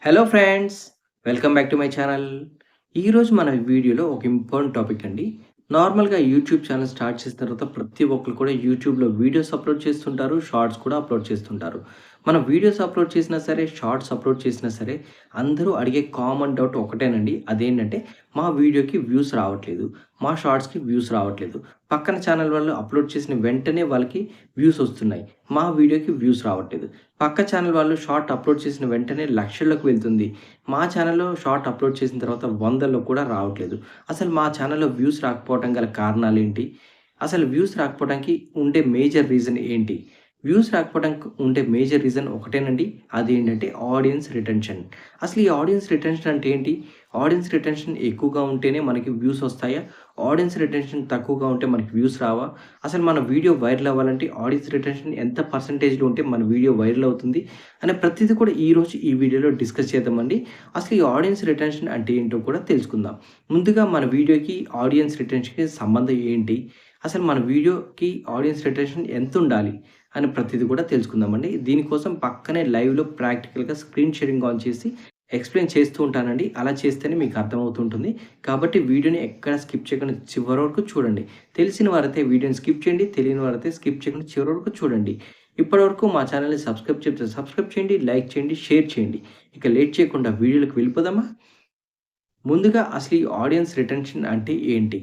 Hello friends, welcome back to my channel. ఈరోజు మన వీడియోలో ఒక ఇంపార్టెంట్ టాపిక్ అండి. నార్మల్‌గా యూట్యూబ్ ఛానల్ స్టార్ట్ చేసిన తర్వాత ప్రతి ఒక్కరు కూడా యూట్యూబ్‌లో వీడియోస్ అప్లోడ్ చేస్తుంటారు. షార్ట్స్ కూడా అప్లోడ్ చేస్తుంటారు. మనం వీడియోస్ అప్లోడ్ చేసినా సరే, షార్ట్స్ అప్లోడ్ చేసినా సరే, అందరూ అడిగే కామన్ డౌట్ ఒకటేనండి. అదేంటంటే మా వీడియోకి వ్యూస్ రావట్లేదు. మా షార్ట్స్‌కి వ్యూస్ రావట్లేదు. పక్కన ఛానల్ వాళ్ళు అప్లోడ్ చేసిన వెంటనే వాళ్ళకి వ్యూస్ వస్తున్నాయి. మా వీడియోకి వ్యూస్ రావట్లేదు. పక్క ఛానల్ వాళ్ళు షార్ట్ అప్లోడ్ చేసిన వెంటనే లక్షల్లోకి వెళ్తుంది. మా ఛానల్‌లో షార్ట్ అప్లోడ్ చేసిన తర్వాత వందల్లో కూడా రావట్లేదు. అసలు మా ఛానల్‌లో వ్యూస్ రాకపోవడం గల కారణాలేంటి? అసలు వ్యూస్ రాకపోవడానికి ఉండే మేజర్ రీజన్ ఏంటి? వ్యూస్ రాకపోవడానికి ఉండే మేజర్ రీజన్ ఒకటేనండి. అదేంటంటే ఆడియన్స్ రిటెన్షన్. అసలు ఈ ఆడియన్స్ రిటెన్షన్ అంటే ఏంటి? ఆడియన్స్ రిటెన్షన్ ఎక్కువగా ఉంటేనే మనకి వ్యూస్ వస్తాయా? ఆడియన్స్ రిటెన్షన్ తక్కువగా ఉంటే మనకి వ్యూస్ రావా? అసలు మన వీడియో వైరల్ అవ్వాలంటే ఆడియన్స్ రిటెన్షన్ ఎంత పర్సెంటేజ్‌లో ఉంటే మన వీడియో వైరల్ అవుతుంది అనే ప్రతీది కూడా ఈరోజు ఈ వీడియోలో డిస్కస్ చేద్దామండి. అసలు ఈ ఆడియన్స్ రిటెన్షన్ అంటే ఏంటో కూడా తెలుసుకుందాం. ముందుగా మన వీడియోకి ఆడియన్స్ రిటెన్షన్‌కి సంబంధం ఏంటి? అసలు మన వీడియోకి ఆడియన్స్ రిటెన్షన్ ఎంతుండాలి? అని ప్రతీది కూడా తెలుసుకుందామండి. దీనికోసం పక్కనే లైవ్‌లో ప్రాక్టికల్‌గా స్క్రీన్ షేరింగ్ ఆన్ చేసి ఎక్స్‌ప్లెయిన్ చేస్తూ ఉంటానండి. అలా చేస్తేనే మీకు అర్థమవుతుంటుంది. కాబట్టి వీడియోని ఎక్కడ స్కిప్ చేయకుండా చివరి వరకు చూడండి. తెలిసిన వారైతే వీడియోని స్కిప్ చేయండి. తెలియని వారైతే స్కిప్ చేయకుండా చివరి వరకు చూడండి. ఇప్పటివరకు మా ఛానల్‌ని సబ్స్క్రైబ్ చేస్తే సబ్స్క్రైబ్ చేయండి, లైక్ చేయండి, షేర్ చేయండి. ఇక లేట్ చేయకుండా వీడియోలోకి వెళ్ళిపోదామా? ముందుగా అసలు ఈ ఆడియన్స్ రిటెన్షన్ అంటే ఏంటి?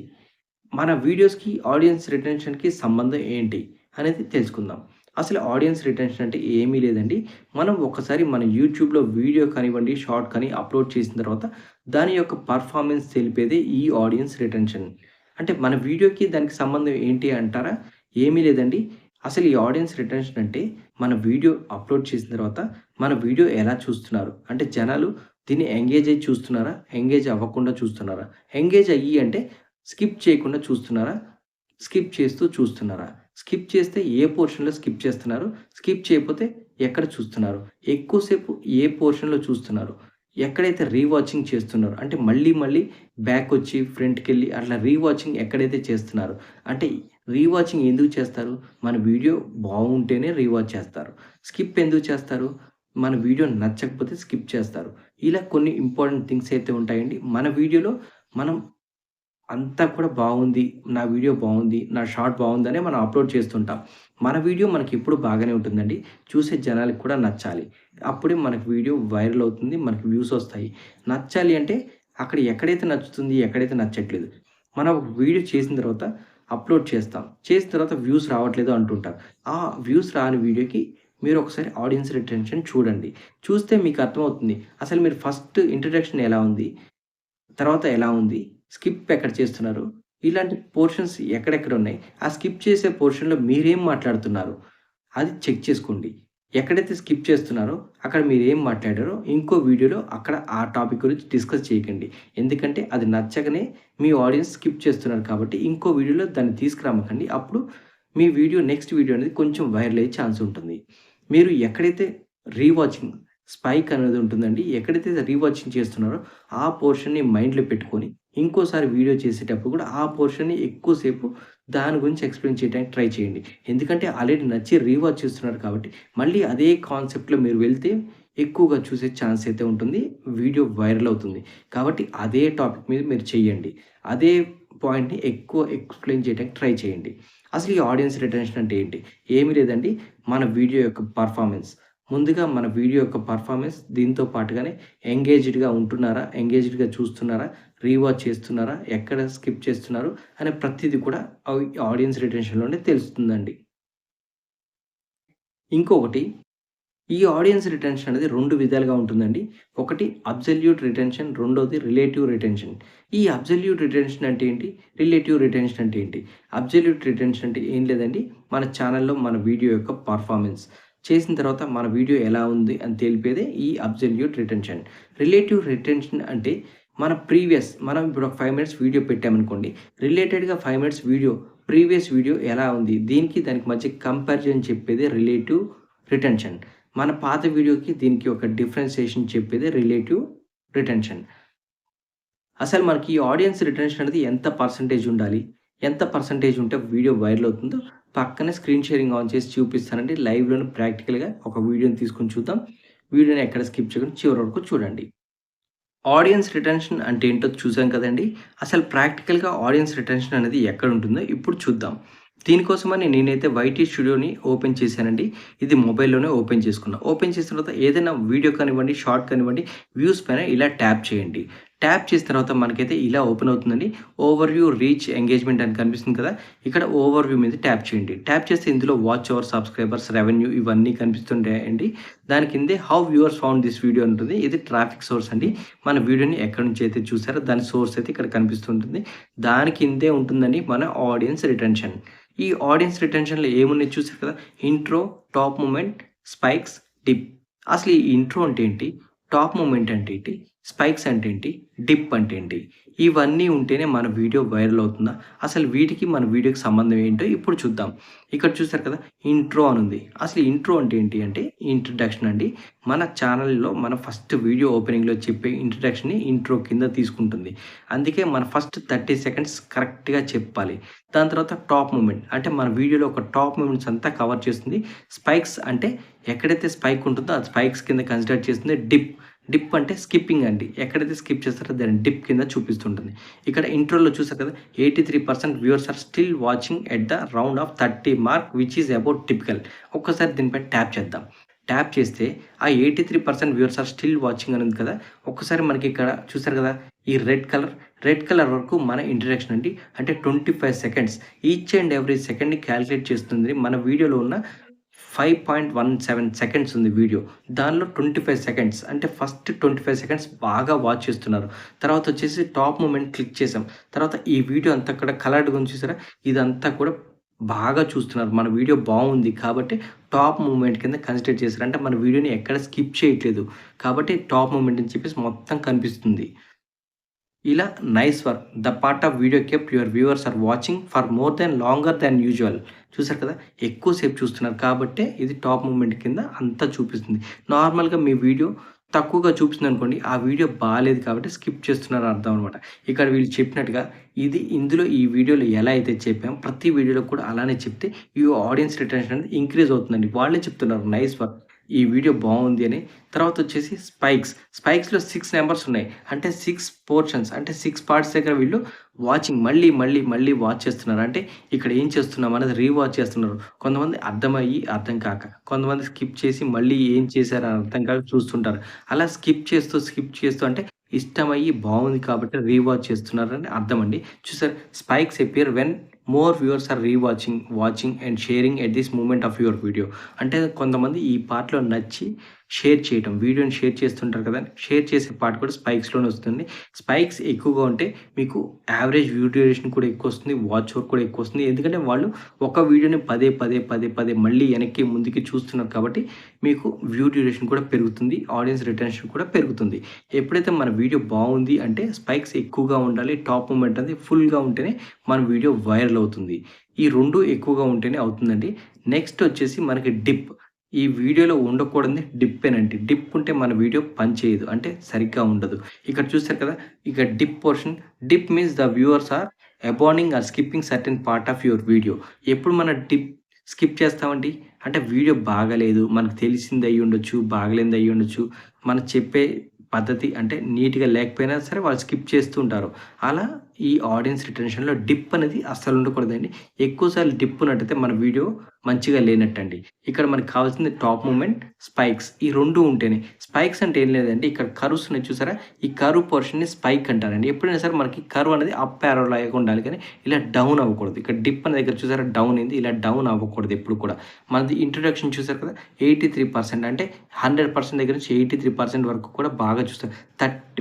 మన వీడియోస్‌కి, ఆడియన్స్ రిటెన్షన్‌కి సంబంధం ఏంటి? అనేది తెలుసుకుందాం. అసలు ఆడియన్స్ రిటెన్షన్ అంటే ఏమీ లేదండి. మనం ఒక్కసారి మన యూట్యూబ్‌లో వీడియో కానివ్వండి, షార్ట్ కానీ అప్‌లోడ్ చేసిన తర్వాత దాని యొక్క పర్ఫార్మెన్స్ తెలిపేదే ఈ ఆడియన్స్ రిటెన్షన్. అంటే మన వీడియోకి దానికి సంబంధం ఏంటి అంటారా? ఏమీ లేదండి. అసలు ఈ ఆడియన్స్ రిటెన్షన్ అంటే మన వీడియో అప్‌లోడ్ చేసిన తర్వాత మన వీడియో ఎలా చూస్తున్నారు? అంటే జనాలు దీన్ని ఎంగేజ్ అయ్యి చూస్తున్నారా? ఎంగేజ్ అవ్వకుండా చూస్తున్నారా? ఎంగేజ్ అయ్యి అంటే స్కిప్ చేయకుండా చూస్తున్నారా? స్కిప్ చేస్తూ చూస్తున్నారా? స్కిప్ చేస్తే ఏ పోర్షన్‌లో స్కిప్ చేస్తున్నారు? స్కిప్ చేయకపోతే ఎక్కడ చూస్తున్నారు? ఎక్కువ సేపు ఏ పోర్షన్‌లో చూస్తున్నారు? ఎక్కడైతే రీవాచింగ్ చేస్తున్నారో అంటే మళ్ళీ మళ్ళీ బ్యాకొచ్చి ఫ్రంట్‌కెళ్ళి అట్లా రీవాచింగ్ ఎక్కడైతే చేస్తున్నారో అంటే రీవాచింగ్ ఎందుకు చేస్తారు? మన వీడియో బావుంటేనే రీవాచ్ చేస్తారు. స్కిప్ ఎందుకు చేస్తారు? మన వీడియో నచ్చకపోతే స్కిప్ చేస్తారు. ఇలా కొన్ని ఇంపార్టెంట్ థింగ్స్ అయితే ఉంటాయండి. మన వీడియోలో మనం అంతా కూడా బావుంది. నా వీడియో బావుంది. నా షార్ట్ బావుందనే మనం అప్‌లోడ్ చేస్తుంటాం. మన వీడియో మనకెప్పుడు బాగానే ఉంటుందండి. చూసే జనాలకి కూడా నచ్చాలి. అప్పుడే మనకు వీడియో వైరల్ అవుతుంది. మనకు వ్యూస్ ఒస్తాయి. నచ్చాలి అంటే అక్కడ ఎక్కడైతే నచ్చుతుంది, ఎక్కడైతే నచ్చట్లేదు. మనం ఒక వీడియో చేసిన తర్వాత అప్‌లోడ్ చేస్తాం. చేసిన తర్వాత వ్యూస్ రావట్లేదు అంటుంటారు. ఆ వ్యూస్ రాని వీడియోకి మీరు ఒకసారి ఆడియన్స్ రిటెన్షన్ చూడండి. చూస్తే మీకు అర్థమవుతుంది. అసలు మీరు ఫస్ట్ ఇంట్రడక్షన్ ఎలా ఉంది? తర్వాత ఎలా ఉంది? స్కిప్ ఎక్కడ చేస్తున్నారు? ఇలాంటి పోర్షన్స్ ఎక్కడెక్కడ ఉన్నాయి? ఆ స్కిప్ చేసే పోర్షన్‌లో మీరేం మాట్లాడుతున్నారు? అది చెక్ చేసుకోండి. ఎక్కడైతే స్కిప్ చేస్తున్నారో అక్కడ మీరేం మాట్లాడారో ఇంకో వీడియోలో అక్కడ ఆ టాపిక్ గురించి డిస్కస్ చేయకండి. ఎందుకంటే అది నచ్చకనే మీ ఆడియన్స్ స్కిప్ చేస్తున్నారు కాబట్టి ఇంకో వీడియోలో దాన్ని తీసుకురామకండి. అప్పుడు మీ వీడియో నెక్స్ట్ వీడియో అనేది కొంచెం వైరల్ అయ్యే ఛాన్స్ ఉంటుంది. మీరు ఎక్కడైతే రీవాచింగ్ స్పైక్ అనేది ఉంటుందండి. ఎక్కడైతే రీవాచింగ్ చేస్తున్నారో ఆ పోర్షన్‌ని మైండ్‌లో పెట్టుకొని ఇంకోసారి వీడియో చేసేటప్పుడు కూడా ఆ పోర్షన్‌ని ఎక్కువ సేపు దాని గురించి ఎక్స్‌ప్లెయిన్ చేయడానికి ట్రై చేయండి. ఎందుకంటే ఆల్రెడీ నచ్చి రీవాచ్ చేస్తున్నారు కాబట్టి మళ్ళీ అదే కాన్సెప్ట్‌లో మీరు వెళ్తే ఎక్కువగా చూసే ఛాన్స్ అయితే ఉంటుంది. వీడియో వైరల్ అవుతుంది. కాబట్టి అదే టాపిక్ మీద మీరు చేయండి. అదే పాయింట్‌ని ఎక్కువ ఎక్స్‌ప్లెయిన్ చేయడానికి ట్రై చేయండి. అసలు ఈ ఆడియన్స్ రిటెన్షన్ అంటే ఏంటి? ఏమీ లేదండి. మన వీడియో యొక్క పర్ఫార్మెన్స్. ముందుగా మన వీడియో యొక్క పర్ఫార్మెన్స్ దీంతో పాటుగానే ఎంగేజ్డ్‌గా ఉంటున్నారా? ఎంగేజ్డ్‌గా చూస్తున్నారా? రీవాచ్ చేస్తున్నారా? ఎక్కడ స్కిప్ చేస్తున్నారు? అనే ప్రతీది కూడా ఆడియన్స్ రిటెన్షన్‌లోనే తెలుస్తుందండి. ఇంకొకటి ఈ ఆడియన్స్ రిటెన్షన్ అనేది 2 విధాలుగా ఉంటుందండి. ఒకటి అబ్సల్యూట్ రిటెన్షన్, రెండోది రిలేటివ్ రిటెన్షన్. ఈ అబ్సల్యూట్ రిటెన్షన్ అంటే ఏంటి? రిలేటివ్ రిటెన్షన్ అంటే ఏంటి? అబ్సల్యూట్ రిటెన్షన్ అంటే ఏం లేదండి. మన ఛానెల్‌లో మన వీడియో యొక్క పర్ఫార్మెన్స్. చేసిన తర్వాత మన వీడియో ఎలా ఉంది అని తెలిపేదే ఈ అబ్సల్యూట్ రిటెన్షన్. రిలేటివ్ రిటెన్షన్ అంటే మనం ఇప్పుడు ఒక 5 మినిట్స్ వీడియో పెట్టామనుకోండి. రిలేటెడ్‌గా 5 మినిట్స్ వీడియో ప్రీవియస్ వీడియో ఎలా ఉంది? దీనికి దానికి మధ్య కంపారిజన్ చెప్పేదే రిలేటివ్ రిటెన్షన్. మన పాత వీడియోకి దీనికి ఒక డిఫరెన్షియేషన్ చెప్పేదే రిలేటివ్ రిటెన్షన్. అసలు మనకి ఈ ఆడియన్స్ రిటెన్షన్ అనేది ఎంత పర్సెంటేజ్ ఉండాలి? ఎంత పర్సెంటేజ్ ఉంటే వీడియో వైరల్ అవుతుందో పక్కనే స్క్రీన్ షేరింగ్ ఆన్ చేసి చూపిస్తానండి. లైవ్‌లోనే ప్రాక్టికల్‌గా ఒక వీడియోని తీసుకొని చూద్దాం. వీడియోని ఎక్కడ స్కిప్ చేయకుండా చివరి వరకు చూడండి. ఆడియన్స్ రిటెన్షన్ అంటే ఏంటో చూసాం కదండీ! అసలు ప్రాక్టికల్‌గా ఆడియన్స్ రిటెన్షన్ అనేది ఎక్కడుంటుందో ఇప్పుడు చూద్దాం. దీనికోసమని నేనైతే వైటీ స్టూడియోని ఓపెన్ చేశానండి. ఇది మొబైల్‌లోనే ఓపెన్ చేసుకున్నా. ఓపెన్ చేసిన తర్వాత ఏదైనా వీడియో కానివ్వండి, షార్ట్ కానివ్వండి, వ్యూస్ పైన ఇలా ట్యాప్ చేయండి. ట్యాప్ చేసిన తర్వాత మనకైతే ఇలా ఓపెన్ అవుతుందండి. ఓవర్‌వ్యూ, రీచ్, ఎంగేజ్‌మెంట్ అని కనిపిస్తుంది కదా! ఇక్కడ ఓవర్‌వ్యూ మీద ట్యాప్ చేయండి. ట్యాప్ చేస్తే ఇందులో వాచ్ అవర్, సబ్స్క్రైబర్స్, రెవెన్యూ ఇవన్నీ కనిపిస్తుంటాయండి. దాని కిందే how viewers found this video అని ఉంటుంది. ఇది ట్రాఫిక్ సోర్స్ అండి. మన వీడియోని ఎక్కడి నుంచి అయితే చూసారో దాని సోర్స్ అయితే ఇక్కడ కనిపిస్తుంటుంది. దాని కిందే ఉంటుందండి మన ఆడియన్స్ రిటెన్షన్. ఈ ఆడియన్స్ రిటెన్షన్‌లో ఏమున్నాయి చూసారు కదా! Intro, top moment, spikes, dip. అసలు ఈ ఇంట్రో అంటే ఏంటి? టాప్ మూమెంట్ అంటే ఏంటి? స్పైక్స్ అంటే ఏంటి? డిప్ అంటే ఏంటి? ఇవన్నీ ఉంటేనే మన వీడియో వైరల్ అవుతుందా? అసలు వీటికి మన వీడియోకి సంబంధం ఏంటో ఇప్పుడు చూద్దాం. ఇక్కడ చూసారు కదా! ఇంట్రో అనుంది. అసలు ఇంట్రో అంటే ఏంటి అంటే ఇంట్రడక్షన్ అండి. మన ఛానల్‌లో మన ఫస్ట్ వీడియో ఓపెనింగ్‌లో చెప్పే ఇంట్రడక్షన్‌ని ఇంట్రో కింద తీసుకుంటుంది. అందుకే మన ఫస్ట్ 30 సెకండ్స్ కరెక్ట్‌గా చెప్పాలి. దాని తర్వాత టాప్ మూమెంట్ అంటే మన వీడియోలో ఒక టాప్ మూమెంట్స్ అంతా కవర్ చేస్తుంది. స్పైక్స్ అంటే ఎక్కడైతే స్పైక్ ఉంటుందో అది స్పైక్స్ కింద కన్సిడర్ చేస్తుంది. డిప్, డిప్ అంటే స్కిప్పింగ్ అండి. ఎక్కడైతే స్కిప్ చేస్తారో దాన్ని డిప్ కింద చూపిస్తుంటుంది. ఇక్కడ ఇంట్రోలో చూసారు కదా! 83% viewers are still watching at the round of 30 mark which is about typical. ఒక్కసారి దీనిపై ట్యాప్ చేద్దాం. ట్యాప్ చేస్తే ఆ 83% వ్యూవర్స్ ఆర్ స్టిల్ వాచింగ్ అని ఉంది కదా! ఒక్కసారి మనకి ఇక్కడ చూసారు కదా! ఈ రెడ్ కలర్ వరకు మన ఇంట్రడక్షన్ అండి. అంటే 25 సెకండ్స్. ఈచ్ అండ్ ఎవ్రీ సెకండ్‌ని కాలిక్యులేట్ చేస్తుంది. మన వీడియోలో ఉన్న 5.17 సెకండ్స్ ఉంది వీడియో. దానిలో 25 సెకండ్స్ అంటే ఫస్ట్ 25 సెకండ్స్ బాగా వాచ్ చేస్తున్నారు. తర్వాత వచ్చేసి టాప్ మూమెంట్ క్లిక్ చేసాం. తర్వాత ఈ వీడియో అంతా కూడా కలర్డ్‌గా ఉంది చూసారా? ఇదంతా కూడా బాగా చూస్తున్నారు. మన వీడియో బావుంది కాబట్టి టాప్ మూవ్‌మెంట్ కింద కన్సిడర్ చేశారు. అంటే మన వీడియోని ఎక్కడ స్కిప్ చేయట్లేదు. కాబట్టి టాప్ మూవ్‌మెంట్ అని చెప్పేసి మొత్తం కనిపిస్తుంది. ఇలా nice work. The part of video kept your viewers are watching for more than longer than usual. చూసారు కదా! ఎక్కువ సేపు చూస్తున్నారు కాబట్టే ఇది టాప్ మూవ్‌మెంట్ కింద అంతా చూపిస్తుంది. నార్మల్‌గా మీ వీడియో తక్కువగా చూపిస్తుందనుకోండి, ఆ వీడియో బాలేదు కాబట్టి స్కిప్ చేస్తున్నారని అర్థం అనమాట. ఇక్కడ వీళ్ళు చెప్పినట్టుగా ఇందులో ఈ వీడియోలో ఎలా అయితే చెప్పామో ప్రతి వీడియోలో కూడా అలానే చెప్తే ఈ ఆడియన్స్ రిటెన్షన్ అనేది ఇంక్రీజ్ అవుతుందండి. వాళ్ళే చెప్తున్నారు నైస్ వర్క్. ఈ వీడియో బావుంది అని. తర్వాతొచ్చేసి స్పైక్స్‌లో 6 నంబర్స్ ఉన్నాయి. అంటే 6 పోర్షన్స్ అంటే 6 పార్ట్స్ దగ్గర వీళ్ళు వాచింగ్ మళ్ళీ వాచ్ చేస్తున్నారు. అంటే ఇక్కడ ఏం చేస్తున్నాం అనేది రీవాచ్ చేస్తున్నారు. కొంతమంది అర్థమయ్యి, అర్థం కాక. కొంతమంది స్కిప్ చేసి మళ్ళీ ఏం చేశారో అర్థం కాక చూస్తుంటారు. అలా స్కిప్ చేస్తూ అంటే ఇష్టమయ్యి బావుంది కాబట్టి రీవాచ్ చేస్తున్నారని అర్థమండి. చూసారా spikes appear when more viewers are watching and sharing at this moment of your video. అంటే కొంతమంది ఈ పార్ట్‌లో నచ్చి షేర్ చేయటం. వీడియోని షేర్ చేస్తుంటారు కదా! షేర్ చేసే పార్ట్ కూడా స్పైక్స్‌లోనే వస్తుంది. స్పైక్స్ ఎక్కువగా ఉంటే మీకు యావరేజ్ వ్యూ డ్యూరేషన్ కూడా ఎక్కువొస్తుంది. వాచ్ అవర్ కూడా ఎక్కువొస్తుంది. ఎందుకంటే వాళ్ళు ఒక వీడియోని పదే మళ్ళీ వెనక్కి, ముందుకి చూస్తున్నారు కాబట్టి మీకు వ్యూ డ్యూరేషన్ కూడా పెరుగుతుంది. ఆడియన్స్ రిటెన్షన్ కూడా పెరుగుతుంది. ఎప్పుడైతే మన వీడియో బావుంది అంటే స్పైక్స్ ఎక్కువగా ఉండాలి. టాప్ మూమెంట్ అనేది ఫుల్‌గా ఉంటేనే మన వీడియో వైరల్ అవుతుంది. ఈ 2 ఎక్కువగా ఉంటేనే అవుతుందండి. నెక్స్ట్ వచ్చేసి మనకి డిప్. ఈ వీడియోలో ఉండకూడనిది డిప్పేనండి. డిప్ ఉంటే మన వీడియో పనిచేయదు. అంటే సరిగ్గా ఉండదు. ఇక్కడ చూసారు కదా! ఇక dip portion. Dip means the viewers are abandoning or skipping certain part of your video. ఎప్పుడు మన డిప్ స్కిప్ చేస్తామండి? అంటే వీడియో బాగాలేదు. మనకు తెలిసింది అయ్యుండొచ్చు, బాగలేనిది అయ్యుండొచ్చు. మనం చెప్పే పద్ధతి అంటే నీట్‌గా లేకపోయినా సరే వాళ్ళు స్కిప్ చేస్తూ ఉంటారు. అలా ఈ ఆడియన్స్ రిటెన్షన్‌లో డిప్ అనేది అస్సలు ఉండకూడదండి. ఎక్కువ సార్లు డిప్ ఉన్నట్టయితే మన వీడియో మంచిగా లేనట్టండి. ఇక్కడ మనకు కావాల్సింది టాప్ మూమెంట్, స్పైక్స్ ఈ 2 ఉంటేనే. స్పైక్స్ అంటే ఏం లేదండి ఇక్కడ కర్వ్స్ ఉన్నాయి చూసారా? ఈ కర్వ్ పోర్షన్‌ని స్పైక్ అంటారండి. ఎప్పుడైనా సరే మనకి కర్వ్ అనేది అప్ యారో లాగా ఉండాలి కానీ ఇలా డౌన్ అవ్వకూడదు. ఇక్కడ డిప్ అనే దగ్గర చూసారా డౌన్ అయింది. ఇలా డౌన్ అవ్వకూడదు ఎప్పుడు కూడా. మనది ఇంట్రడక్షన్ చూసారు కదా! 83% అంటే 100% దగ్గర నుంచి 83% వరకు కూడా బాగా చూస్తారు.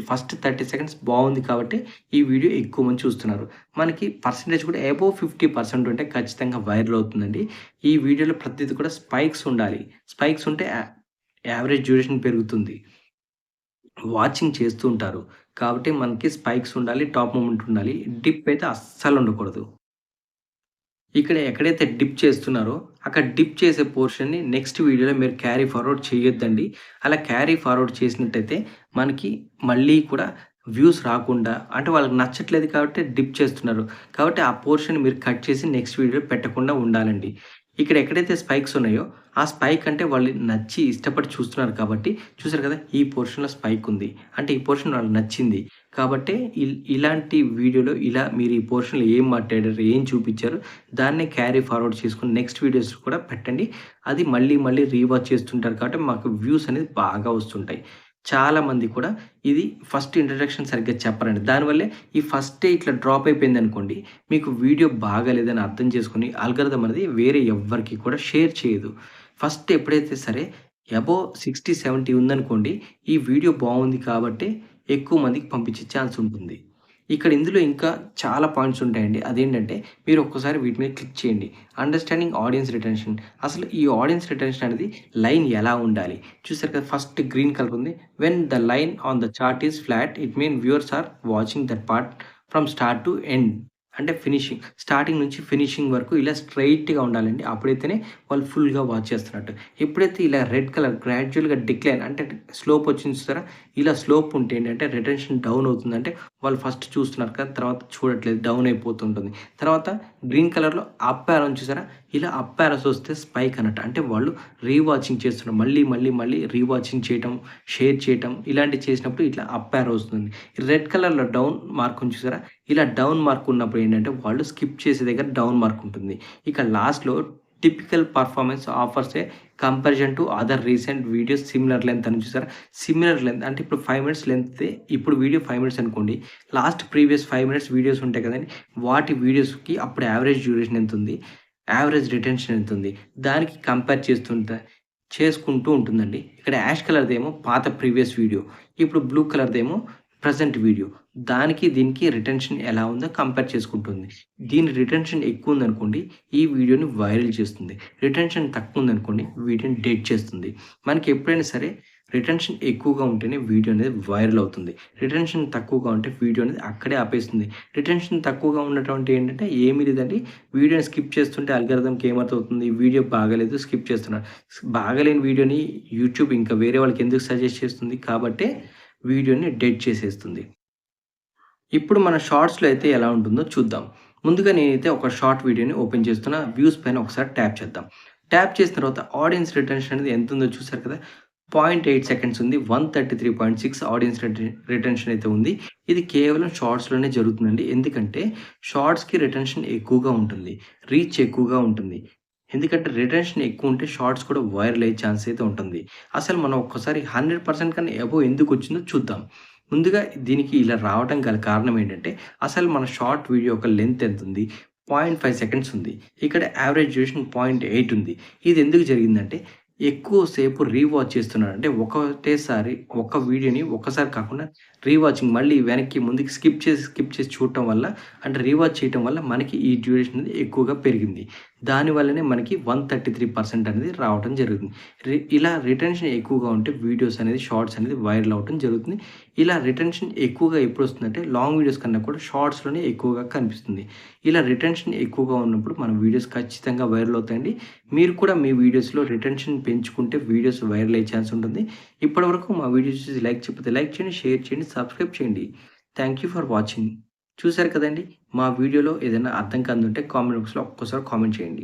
ఫస్ట్ 30 సెకండ్స్ బావుంది కాబట్టి ఈ వీడియో ఎక్కువ మంది చూస్తున్నారు. మనకి పర్సెంటేజ్ కూడా అబోవ్ 50% ఉంటే ఖచ్చితంగా వైరల్ అవుతుందండి. ఈ వీడియోలో ప్రతిది కూడా స్పైక్స్ ఉండాలి. స్పైక్స్ ఉంటే యావరేజ్ డ్యూరేషన్ పెరుగుతుంది. వాచింగ్ చేస్తూ ఉంటారు. కాబట్టి మనకి స్పైక్స్ ఉండాలి. టాప్ మూమెంట్ ఉండాలి. డిప్ అయితే అస్సలు ఉండకూడదు. ఇక్కడ ఎక్కడైతే డిప్ చేస్తున్నారో, అక్కడ డిప్ చేసే పోర్షన్‌ని నెక్స్ట్ వీడియోలో మీరు క్యారీ ఫార్వర్డ్ చేయొద్దండి. అలా క్యారీ ఫార్వర్డ్ చేసినట్టయితే మనకి మళ్ళీ కూడా వ్యూస్ రాకుండా అంటే వాళ్ళకి నచ్చట్లేదు కాబట్టి డిప్ చేస్తున్నారు. కాబట్టి ఆ పోర్షన్ మీరు కట్ చేసి నెక్స్ట్ వీడియోలో పెట్టకుండా ఉండాలండి. ఇక్కడ ఎక్కడైతే స్పైక్స్ ఉన్నాయో, ఆ స్పైక్ అంటే వాళ్ళు నచ్చి ఇష్టపడి చూస్తున్నారు కాబట్టి చూసారు కదా! ఈ పోర్షన్‌లో స్పైక్ ఉంది. అంటే ఈ పోర్షన్ వాళ్ళకి నచ్చింది. కాబట్టే ఇలాంటి వీడియోలో ఇలా మీరు ఈ పోర్షన్‌లో ఏం మాట్లాడారు, ఏం చూపిచ్చారు, దాన్నే క్యారీ ఫార్వర్డ్ చేసుకొని నెక్స్ట్ వీడియోస్ కూడా పెట్టండి. అది మళ్ళీ మళ్ళీ రీవాచ్ చేస్తుంటారు కాబట్టి మాకు వ్యూస్ అనేది బాగా వస్తుంటాయి. చాలామంది కూడా ఇది ఫస్ట్ ఇంట్రడక్షన్ సరిగ్గా చెప్పరండి. దానివల్లే ఈ ఫస్టే ఇట్లా డ్రాప్ అయిపోయిందనుకోండి, మీకు వీడియో బాగాలేదని అర్థం చేసుకొని ఆల్గారిథం అనేది వేరే ఎవ్వరికీ కూడా షేర్ చేయదు. ఫస్ట్ ఎప్పుడైతే సరే అబోవ్ 60, 70 ఉందనుకోండి, ఈ వీడియో బావుంది కాబట్టే ఎక్కువ మందికి పంపించే ఛాన్స్ ఉంటుంది. ఇక్కడ ఇందులో ఇంకా చాలా పాయింట్స్ ఉంటాయండి. అదేంటంటే మీరు ఒక్కసారి వీటి మీద క్లిక్ చేయండి. Understanding audience retention. అసలు ఈ ఆడియన్స్ రిటెన్షన్ అనేది లైన్ ఎలా ఉండాలి? చూసారు కదా! ఫస్ట్ గ్రీన్ కలర్ ఉంది. When the line on the chart is flat it mean viewers are watching that part from start to end. అంటే ఫినిషింగ్. స్టార్టింగ్ నుంచి ఫినిషింగ్ వరకు ఇలా స్ట్రెయిట్‌గా ఉండాలండి. అప్పుడైతేనే వాళ్ళు ఫుల్‌గా వాచ్ చేస్తున్నట్టు. ఎప్పుడైతే ఇలా రెడ్ కలర్ గ్రాడ్యుయల్‌గా డిక్లైన్ అంటే స్లోప్ వచ్చింది చూసారా? ఇలా స్లోప్ ఉంటే ఏంటంటే రిటెన్షన్ డౌన్ అవుతుంది. అంటే వాళ్ళు ఫస్ట్ చూస్తున్నారు కదా! తర్వాత చూడట్లేదు. డౌన్ అయిపోతుంటుంది. తర్వాత గ్రీన్ కలర్‌లో అప్ యారో ఉంది చూసారా? ఇలా అప్ యారోస్ వస్తే స్పైక్ అన్నట్టు. అంటే వాళ్ళు రీవాచింగ్ చేస్తున్నారు. మళ్ళీ రీవాచింగ్ చేయటం, షేర్ చేయటం ఇలాంటివి చేసినప్పుడు ఇట్లా అప్ యారో వస్తుంది. రెడ్ కలర్‌లో డౌన్ మార్క్ ఉంది చూసారా? ఇలా డౌన్ మార్క్ ఉన్నప్పుడు ఏంటంటే వాళ్ళు స్కిప్ చేసే దగ్గర డౌన్ మార్క్ ఉంటుంది. ఇక లాస్ట్‌లో typical performance offers A comparison to other recent videos similar length అని చూసారా? సిమిలర్ లెంత్ అంటే ఇప్పుడు 5 మినిట్స్ లెంతే ఇప్పుడు వీడియో 5 మినిట్స్ అనుకోండి. లాస్ట్ ప్రీవియస్ 5 మినిట్స్ వీడియోస్ ఉంటాయి కదండీ! వాటి వీడియోస్‌కి అప్పుడు యావరేజ్ డ్యూరేషన్ ఎంతుంది? యావరేజ్ రిటెన్షన్ ఎంతుంది? దానికి కంపేర్ చేసుకుంటూ ఉంటుందండి. ఇక్కడ యాష్ కలర్‌దేమో పాత ప్రీవియస్ వీడియో. ఇప్పుడు బ్లూ కలర్‌దేమో ప్రెజెంట్ వీడియో. దానికి దీనికి రిటెన్షన్ ఎలా ఉందో కంపేర్ చేసుకుంటుంది. దీని రిటెన్షన్ ఎక్కువుందనుకోండి, ఈ వీడియోని వైరల్ చేస్తుంది. రిటెన్షన్ తక్కువుందనుకోండి, వీడియోని డెడ్ చేస్తుంది. మనకి ఎప్పుడైనా సరే రిటెన్షన్ ఎక్కువగా ఉంటేనే వీడియో అనేది వైరల్ అవుతుంది. రిటెన్షన్ తక్కువగా ఉంటే వీడియో అనేది అక్కడే ఆపేస్తుంది. రిటెన్షన్ తక్కువగా ఉండటం అంటే ఏంటంటే ఏమీ లేదండి. వీడియోని స్కిప్ చేస్తుంటే అల్గారిథంకి ఏమర్థమవుతుంది, వీడియో బాగాలేదు స్కిప్ చేస్తున్నారు. బాగాలేని వీడియోని యూట్యూబ్ ఇంకా వేరే వాళ్ళకి ఎందుకు సజెస్ట్ చేస్తుంది కాబట్టే వీడియోని డెడ్ చేసేస్తుంది. ఇప్పుడు మన షార్ట్స్‌లో అయితే ఎలా ఉంటుందో చూద్దాం. ముందుగా నేనైతే ఒక షార్ట్ వీడియోని ఓపెన్ చేస్తున్నా. వ్యూస్ పైన ఒకసారి ట్యాప్ చేద్దాం. ట్యాప్ చేసిన తర్వాత ఆడియన్స్ రిటెన్షన్ అనేది ఎంతుందో చూసారు కదా! 0.8 సెకండ్స్ ఉంది. 133.6 ఆడియన్స్ రిటెన్షన్ అయితే ఉంది. ఇది కేవలం షార్ట్స్‌లోనే జరుగుతుందండి. ఎందుకంటే షార్ట్స్‌కి రిటెన్షన్ ఎక్కువగా ఉంటుంది. రీచ్ ఎక్కువగా ఉంటుంది. ఎందుకంటే రిటెన్షన్ ఎక్కువుంటే షార్ట్స్ కూడా వైరల్ అయ్యే ఛాన్స్ అయితే ఉంటుంది. అసలు మనం ఒక్కసారి 100% కన్నా అబోవ్ ఎందుకొచ్చిందో చూద్దాం. ముందుగా దీనికి ఇలా రావటం గల కారణం ఏంటంటే, అసలు మన షార్ట్ వీడియో యొక్క లెంత్ ఎంతుంది? 0.5 సెకండ్స్ ఉంది. ఇక్కడ యావరేజ్ డ్యూరేషన్ 0.8 ఉంది. ఇది ఎందుకు జరిగిందంటే, ఎక్కువ సేపు రీవాచ్ చేస్తున్నారు. అంటే ఒకటేసారి ఒక వీడియోని ఒక్కసారి కాకుండా రీవాచింగ్ మళ్ళీ వెనక్కి ముందుకి స్కిప్ చేసి చూడటం వల్ల అంటే రీవాచ్ చేయటం వల్ల మనకి ఈ డ్యూరేషన్ అనేది ఎక్కువగా పెరిగింది. దానివల్లనే మనకి 133% అనేది రావటం జరుగుతుంది. ఇలా రిటెన్షన్ ఎక్కువగా ఉంటే వీడియోస్ అనేది షార్ట్స్ అనేది వైరల్ అవ్వటం జరుగుతుంది. ఇలా రిటెన్షన్ ఎక్కువగా ఎప్పుడొస్తుందంటే లాంగ్ వీడియోస్ కన్నా కూడా షార్ట్స్‌లోనే ఎక్కువగా కనిపిస్తుంది. ఇలా రిటెన్షన్ ఎక్కువగా ఉన్నప్పుడు మన వీడియోస్ ఖచ్చితంగా వైరల్ అవుతాయండి. మీరు కూడా మీ వీడియోస్‌లో రిటెన్షన్ పెంచుకుంటే వీడియోస్ వైరల్ అయ్యే ఛాన్స్ ఉంటుంది. ఇప్పటివరకు మా వీడియోస్ చూసి లైక్ చెప్పితే లైక్ చేయండి, షేర్ చేయండి, సబ్స్క్రైబ్ చేయండి. Thank you for watching. చూసారు కదండీ! మా వీడియోలో ఏదైనా అర్థం కానిదుంటే కామెంట్ బాక్స్‌లో ఒక్కసారి కామెంట్ చేయండి.